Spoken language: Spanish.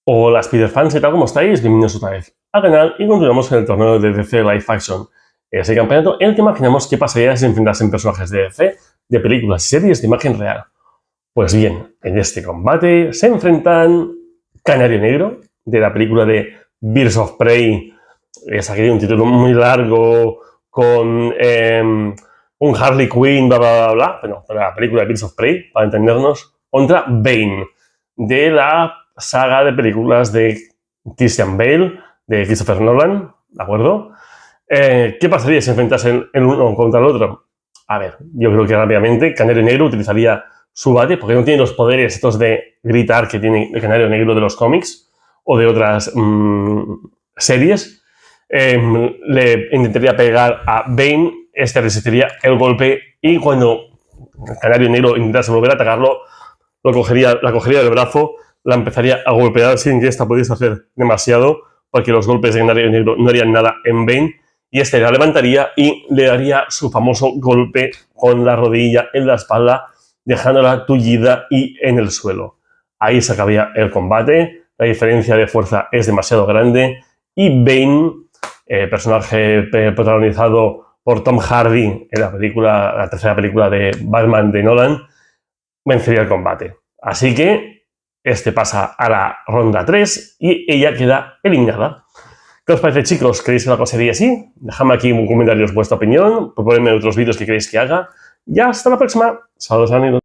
Hola Spider-fans, ¿qué tal? ¿Cómo estáis? Bienvenidos otra vez al canal y continuamos en el torneo de DC Live Action. Es el campeonato en el que imaginamos qué pasaría si enfrentasen personajes de DC, de películas y series de imagen real. Pues bien, en este combate se enfrentan Canario Negro, de la película de Birds of Prey, esa que tiene un título muy largo, con un Harley Quinn, bla bla bla bla, bueno, la película de Birds of Prey, para entendernos, contra Bane, de la saga de películas de Christian Bale, de Christopher Nolan, ¿de acuerdo? ¿Qué pasaría si enfrentasen el uno contra el otro? A ver, yo creo que rápidamente Canario Negro utilizaría su bate, porque no tiene los poderes estos de gritar que tiene el Canario Negro de los cómics o de otras series. Le intentaría pegar a Bane, este resistiría el golpe y cuando el Canario Negro intentase volver a atacarlo, la cogería del brazo, la empezaría a golpear sin que esta pudiese hacer demasiado, porque los golpes de Canario Negro no harían nada en Bane, y este la levantaría y le daría su famoso golpe con la rodilla en la espalda, dejándola tullida y en el suelo. Ahí se acabaría el combate, la diferencia de fuerza es demasiado grande, y Bane, personaje protagonizado por Tom Hardy en la tercera película de Batman de Nolan, vencería el combate. Así que este pasa a la ronda 3 y ella queda eliminada. ¿Qué os parece, chicos? ¿Queréis que la cosa sería así? Dejadme aquí en comentarios vuestra opinión, proponedme otros vídeos que queréis que haga. Y hasta la próxima. Saludos, amigos.